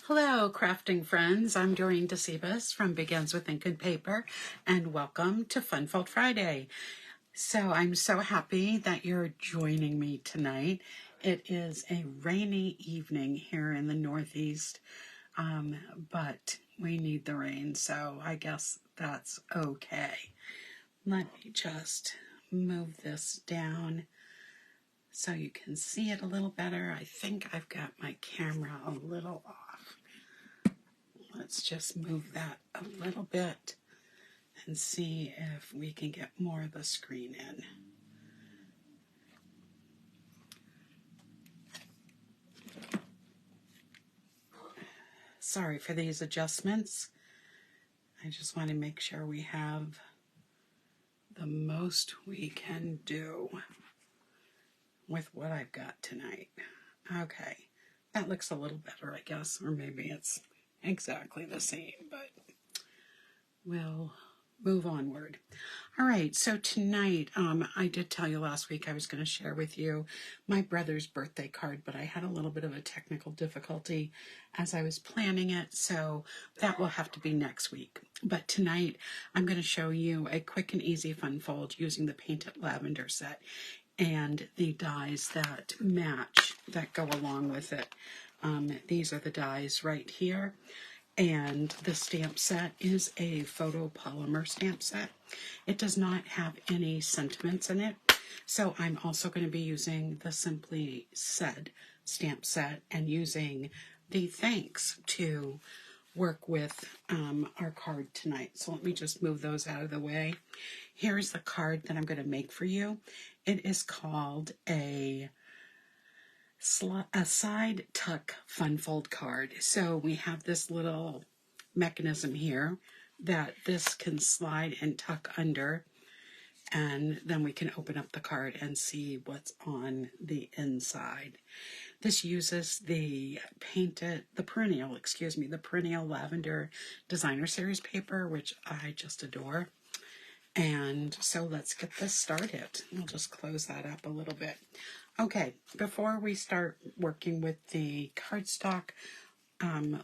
Hello, crafting friends. I'm Dorene Decibus from Begins with Ink and Paper, and welcome to Fun Fold Friday. So I'm so happy that you're joining me tonight. It is a rainy evening here in the Northeast, but we need the rain, so I guess that's okay. Let me just move this down so you can see it a little better. I think I've got my camera a little off. Let's just move that a little bit and see if we can get more of the screen in. Sorry for these adjustments. I just want to make sure we have the most we can do with what I've got tonight. Okay, that looks a little better, I guess, or maybe it's exactly the same, but we'll move onward. All right, so tonight, I did tell you last week I was going to share with you my brother's birthday card, but I had a little bit of a technical difficulty as I was planning it, so that will have to be next week. But tonight, I'm going to show you a quick and easy fun fold using the Painted Lavender set and the dies that match, that go along with it. These are the dies right here. And the stamp set is a photopolymer stamp set. It does not have any sentiments in it. So I'm also going to be using the Simply Said stamp set and using the thanks to work with our card tonight. So let me just move those out of the way. Here's the card that I'm going to make for you. It is called a side tuck fun fold card. So we have this little mechanism here that this can slide and tuck under, and then we can open up the card and see what's on the inside. This uses the Perennial Lavender Designer Series paper, which I just adore. And so let's get this started. We'll just close that up a little bit. Okay, before we start working with the cardstock,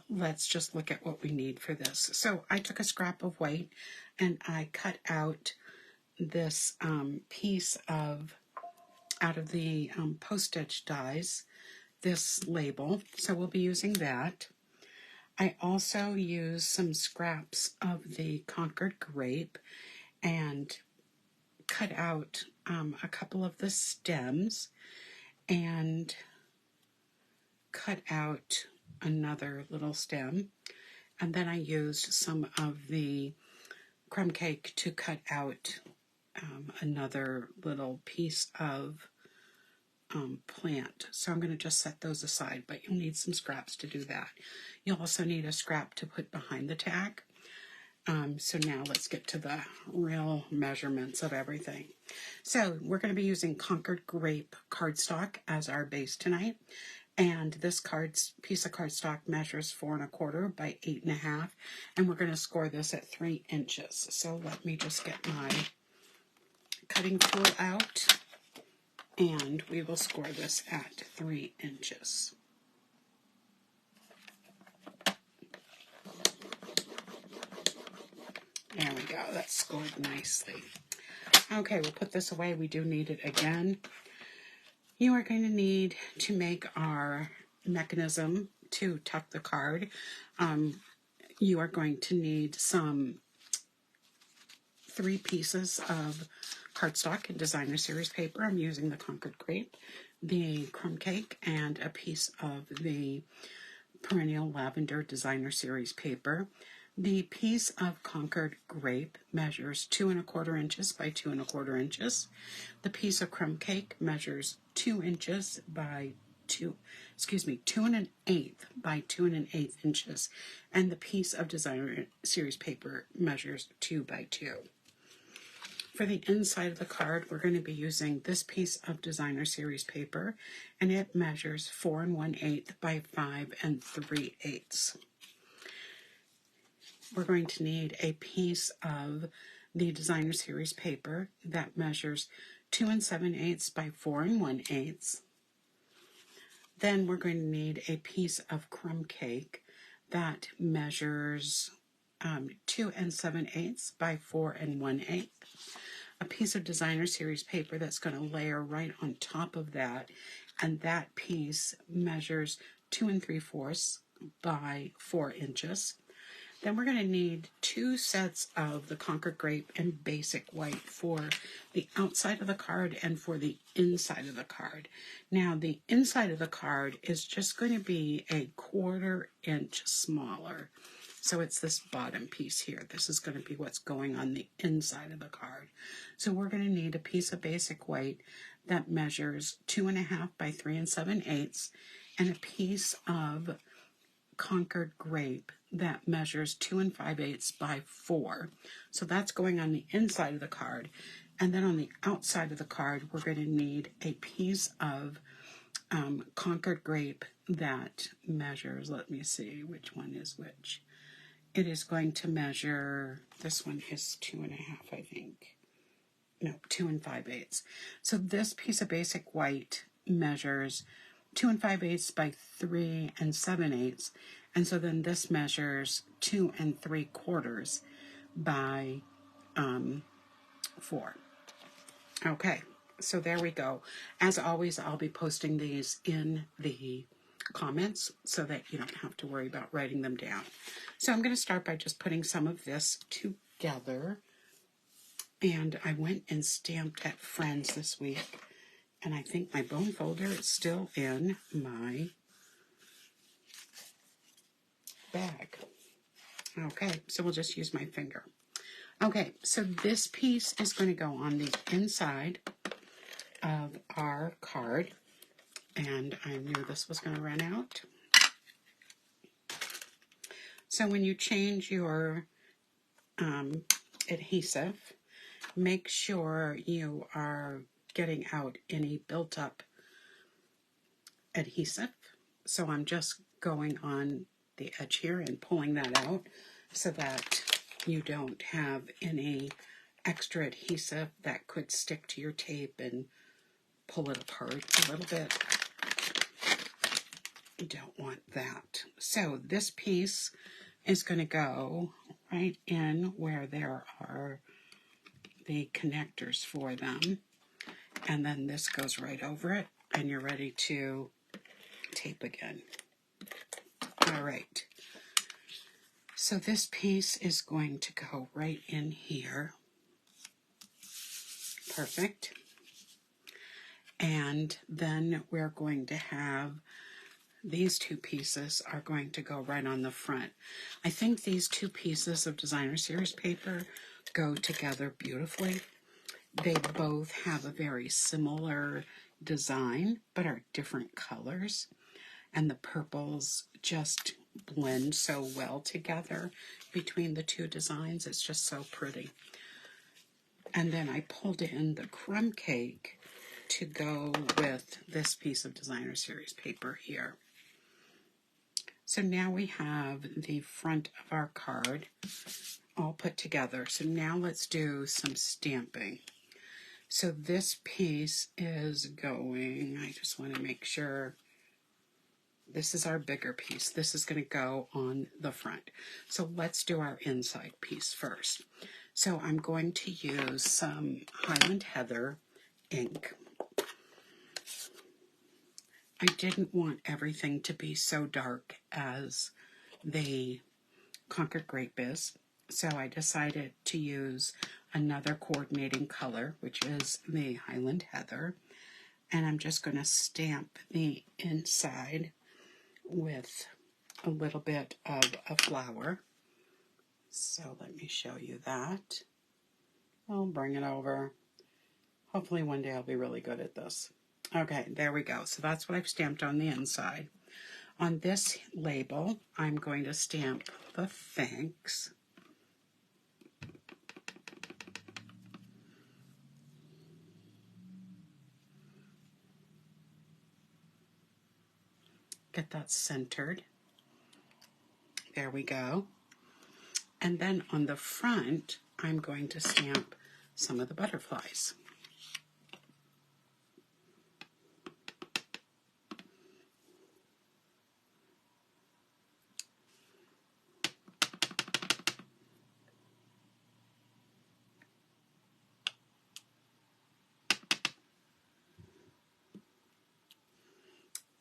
let's just look at what we need for this. So I took a scrap of white and I cut out this piece out of the postage dies, this label. So we'll be using that. I also used some scraps of the Concord Grape and cut out a couple of the stems and cut out another little stem, and then I used some of the crumb cake to cut out another little piece of plant. So I'm going to just set those aside, but you'll need some scraps to do that. You'll also need a scrap to put behind the tag. So now let's get to the real measurements of everything. So we're going to be using Concord Grape cardstock as our base tonight. And this piece of cardstock measures 4 1/4 by 8 1/2. And we're going to score this at 3 inches. So let me just get my cutting tool out. And we will score this at 3 inches. There we go, that's scored nicely. Okay, we'll put this away. We do need it again. You are going to need to make our mechanism to tuck the card. You are going to need 3 pieces of cardstock and Designer Series paper. I'm using the Concord Grape, the crumb cake, and a piece of the Perennial Lavender Designer Series paper. The piece of Concord Grape measures 2 1/4 inches by 2 1/4 inches. The piece of crumb cake measures 2 inches by 2 1/8 by 2 1/8 inches. And the piece of Designer Series paper measures 2 by 2. For the inside of the card, we're going to be using this piece of Designer Series paper, and it measures 4 1/8 by 5 3/8. We're going to need a piece of the Designer Series paper that measures 2 7/8 by 4 1/8. Then we're going to need a piece of crumb cake that measures 2 7/8 by 4 1/8. A piece of designer series paper that's going to layer right on top of that, and that piece measures 2 3/4 by 4 inches. Then we're going to need 2 sets of the Concord Grape and Basic White for the outside of the card and for the inside of the card. Now, the inside of the card is just going to be a 1/4 inch smaller. So it's this bottom piece here. This is going to be what's going on the inside of the card. So we're going to need a piece of Basic White that measures 2 1/2 by 3 7/8 and a piece of Concord Grape that measures 2 5/8 by 4. So that's going on the inside of the card. And then on the outside of the card, we're going to need a piece of Concord Grape that measures, let me see which one is which. It is going to measure, this one is 2 1/2, I think. No, 2 5/8. So this piece of Basic White measures 2 5/8 by 3 7/8. And so then this measures 2 3/4 by 4. Okay, so there we go. As always, I'll be posting these in the comments so that you don't have to worry about writing them down. So I'm going to start by just putting some of this together. And I went and stamped at Friends this week. And I think my bone folder is still in my bag. Okay, so we'll just use my finger. Okay, so this piece is going to go on the inside of our card. And I knew this was going to run out. So when you change your adhesive, make sure you are getting out any built-up adhesive. So I'm just going on the edge here and pulling that out so that you don't have any extra adhesive that could stick to your tape and pull it apart a little bit. You don't want that. So this piece is going to go right in where there are the connectors for them. And then this goes right over it, and you're ready to tape again. All right. So this piece is going to go right in here. Perfect. And then we're going to have these 2 pieces are going to go right on the front. I think these 2 pieces of designer series paper go together beautifully. They both have a very similar design, but are different colors. And the purples just blend so well together between the 2 designs. It's just so pretty. And then I pulled in the crumb cake to go with this piece of designer series paper here. So now we have the front of our card all put together. So now let's do some stamping. So this piece is going, I just want to make sure, this is our bigger piece. This is going to go on the front. So let's do our inside piece first. So I'm going to use some Highland Heather ink. I didn't want everything to be so dark as the Concord Grape is, so I decided to use another coordinating color, which is the Highland Heather, and I'm just going to stamp the inside with a little bit of a flower. So let me show you that. I'll bring it over. Hopefully one day I'll be really good at this. Okay, there we go. So that's what I've stamped on the inside. On this label, I'm going to stamp the thanks. Get that centered. There we go. And then on the front, I'm going to stamp some of the butterflies.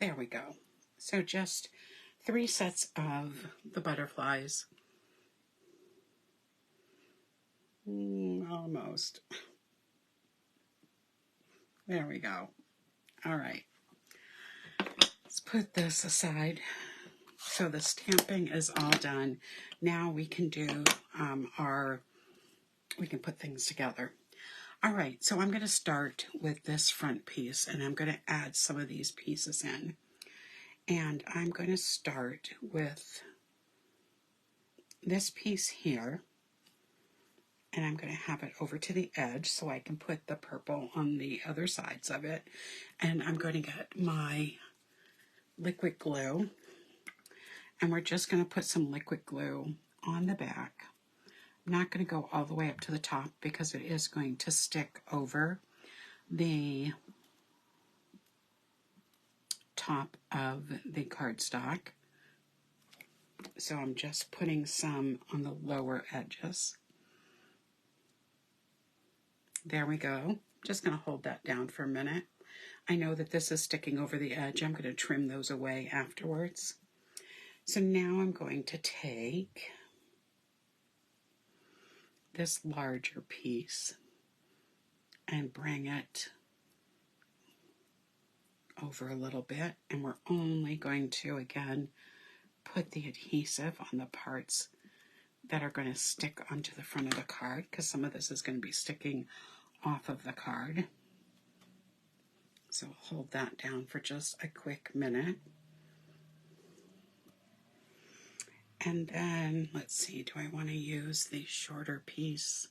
There we go. So just 3 sets of the butterflies. Almost. There we go. All right. Let's put this aside. So the stamping is all done. Now we can do we can put things together. All right, so I'm going to start with this front piece, and I'm going to add some of these pieces in. And I'm going to start with this piece here, and I'm going to have it over to the edge so I can put the purple on the other sides of it. And I'm going to get my liquid glue, and we're just going to put some liquid glue on the back. I'm not going to go all the way up to the top because it is going to stick over the top of the cardstock. So I'm just putting some on the lower edges. There we go. Just going to hold that down for a minute. I know that this is sticking over the edge. I'm going to trim those away afterwards. So now I'm going to take this larger piece and bring it over a little bit, and we're only going to again put the adhesive on the parts that are going to stick onto the front of the card, because some of this is going to be sticking off of the card. So hold that down for just a quick minute. And then, let's see, do I want to use the shorter piece?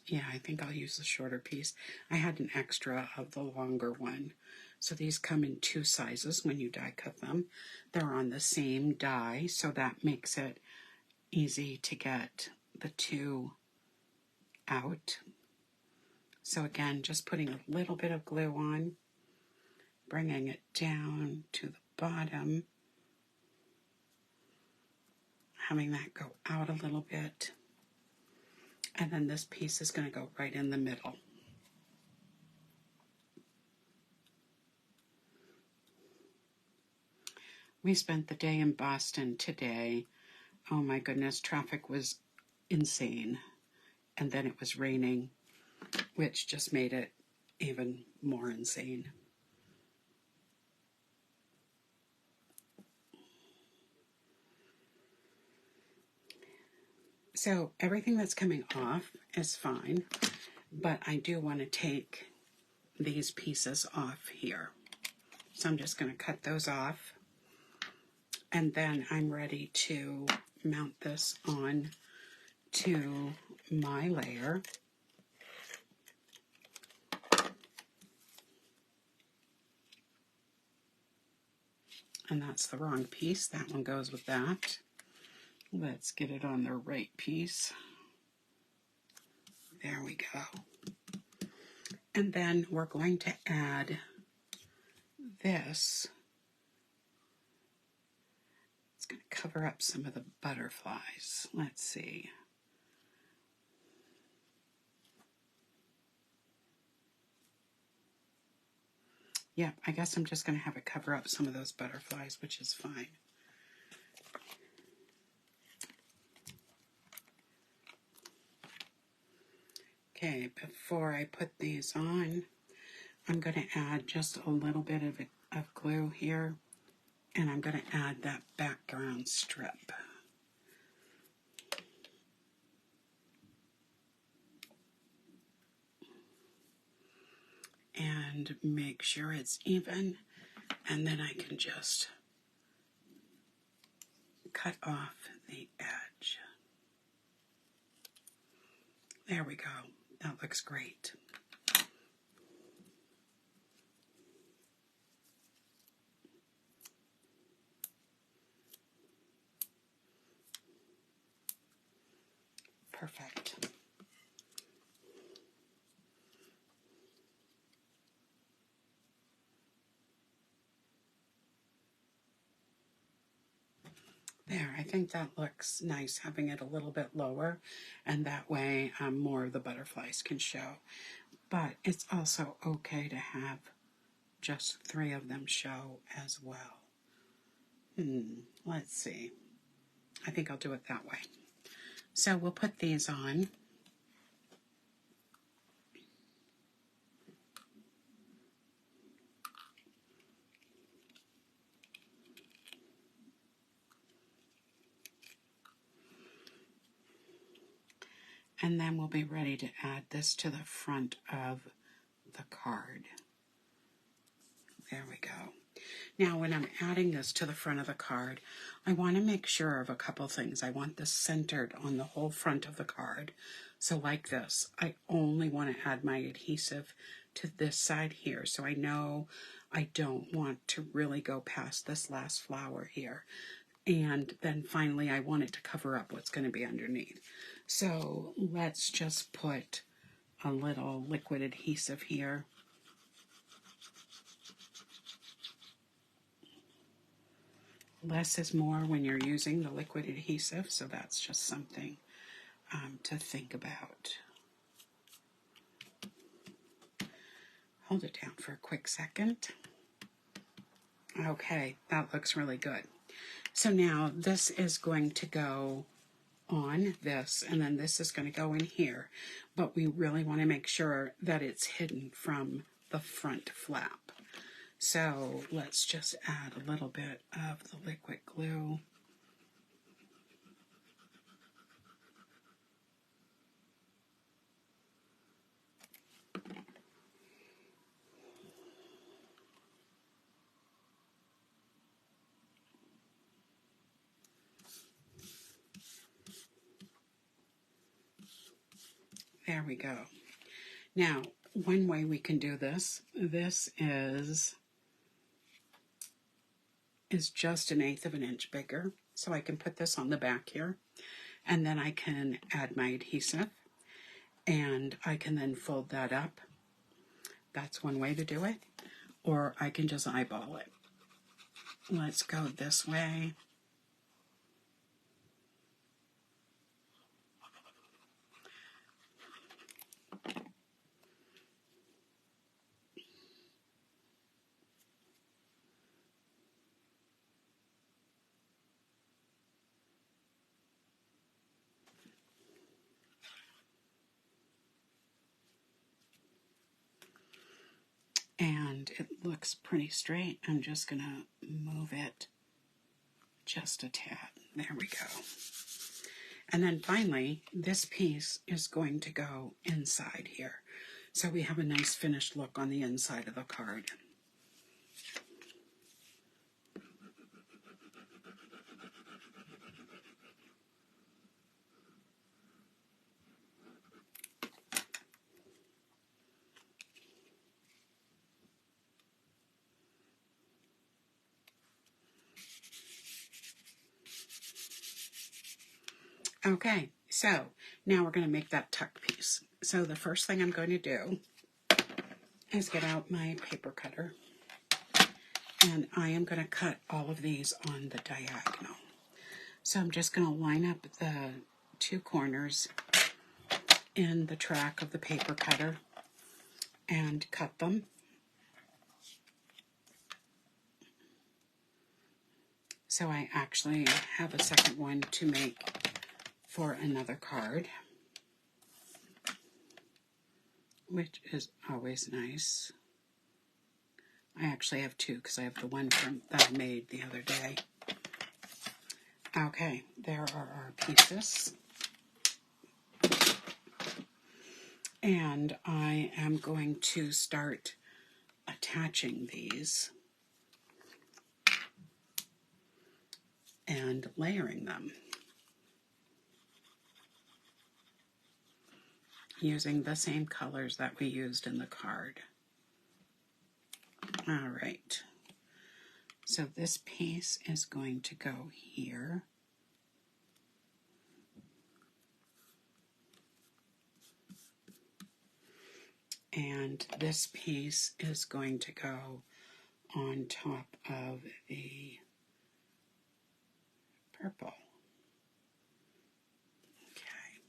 Yeah, I think I'll use the shorter piece. I had an extra of the longer one. So these come in 2 sizes when you die cut them. They're on the same die, so that makes it easy to get the 2 out. So again, just putting a little bit of glue on, bringing it down to the bottom, having that go out a little bit, and then this piece is going to go right in the middle. We spent the day in Boston today. Oh my goodness, traffic was insane. And then it was raining, which just made it even more insane. So everything that's coming off is fine, but I do want to take these pieces off here. So I'm just going to cut those off, and then I'm ready to mount this on to my layer. And that's the wrong piece. That one goes with that. Let's get it on the right piece. There we go. And then we're going to add this. It's going to cover up some of the butterflies. Let's see. Yeah, I guess I'm just going to have it cover up some of those butterflies, which is fine. Okay, before I put these on, I'm going to add just a little bit of glue here, and I'm going to add that background strip. And make sure it's even, and then I can just cut off the edge. There we go. That looks great. Perfect. There, I think that looks nice, having it a little bit lower, and that way more of the butterflies can show. but it's also okay to have just 3 of them show as well. Let's see. I think I'll do it that way. So we'll put these on. And then we'll be ready to add this to the front of the card. There we go. Now when I'm adding this to the front of the card, I want to make sure of a couple things. I want this centered on the whole front of the card. So like this, I only want to add my adhesive to this side here. So I know I don't want to really go past this last flower here. And then finally I want it to cover up what's going to be underneath. So let's just put a little liquid adhesive here. Less is more when you're using the liquid adhesive, so that's just something to think about. Hold it down for a quick second. Okay, that looks really good. So now this is going to go on this, and then this is going to go in here, but we really want to make sure that it's hidden from the front flap. So let's just add a little bit of the liquid glue. There we go. Now, one way we can do this, is just 1/8 of an inch bigger. So I can put this on the back here, and then I can add my adhesive, and I can then fold that up. That's one way to do it. Or I can just eyeball it. Let's go this way. And it looks pretty straight. I'm just going to move it just a tad. There we go. And then finally, this piece is going to go inside here. So we have a nice finished look on the inside of the card. Okay, so now we're going to make that tuck piece. So the first thing I'm going to do is get out my paper cutter, and I am going to cut all of these on the diagonal. So I'm just going to line up the 2 corners in the track of the paper cutter and cut them. So I actually have a second one to make for another card, which is always nice. I actually have 2 because I have the one that I made the other day. Okay, there are our pieces. And I am going to start attaching these and layering them using the same colors that we used in the card. All right. So this piece is going to go here. And this piece is going to go on top of the purple. Okay.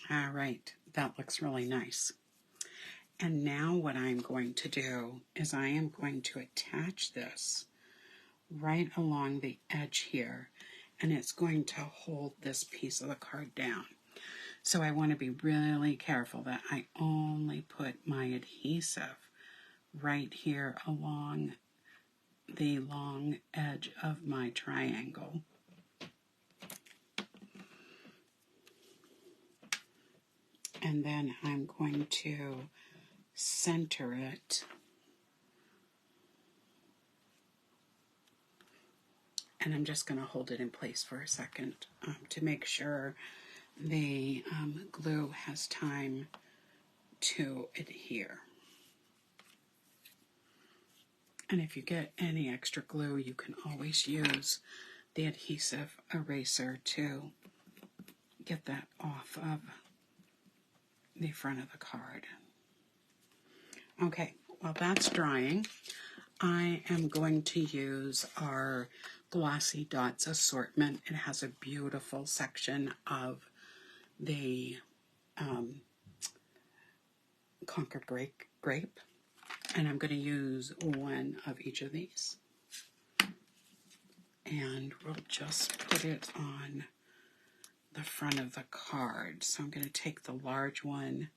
All right, that looks really nice. And now what I'm going to do is I am going to attach this right along the edge here, and it's going to hold this piece of the card down. So I want to be really careful that I only put my adhesive right here along the long edge of my triangle. And then I'm going to center it. And I'm just going to hold it in place for a second to make sure the glue has time to adhere. And if you get any extra glue, you can always use the adhesive eraser to get that off of the front of the card. Okay, while that's drying, I am going to use our Glossy Dots assortment. It has a beautiful section of the Concord Grape, and I'm going to use one of each of these. And we'll just put it on the front of the card. So I'm going to take the large one,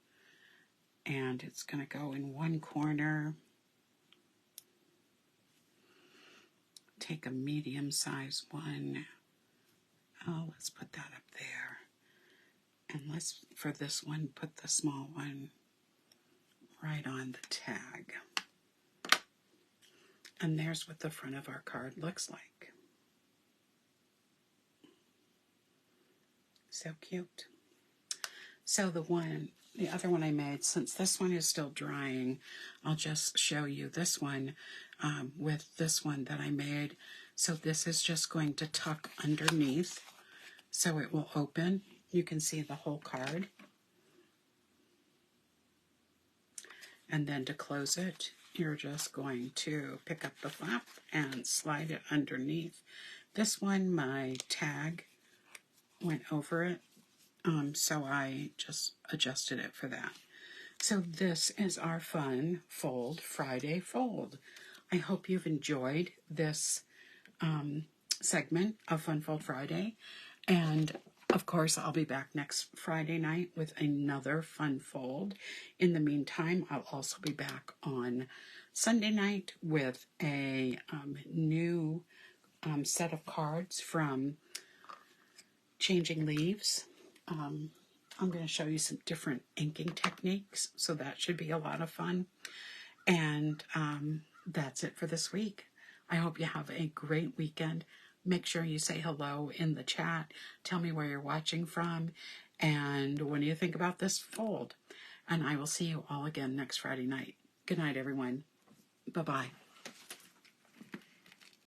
and it's going to go in one corner. Take a medium-sized one. Oh, let's put that up there. And let's, for this one, put the small one right on the tag. And there's what the front of our card looks like. So cute. So the other one I made, since this one is still drying, I'll just show you this one with this one that I made. So this is just going to tuck underneath so it will open. You can see the whole card. And then to close it, you're just going to pick up the flap and slide it underneath. This one, my tag went over it, so I just adjusted it for that. So this is our fun Fold Friday fold. I hope you've enjoyed this segment of Fun Fold Friday. And of course, I'll be back next Friday night with another fun fold. In the meantime, I'll also be back on Sunday night with a new set of cards from Changing Leaves. I'm going to show you some different inking techniques, so that should be a lot of fun. And that's it for this week. I hope you have a great weekend. Make sure you say hello in the chat. Tell me where you're watching from, and what do you think about this fold. And I will see you all again next Friday night. Good night, everyone. Bye-bye.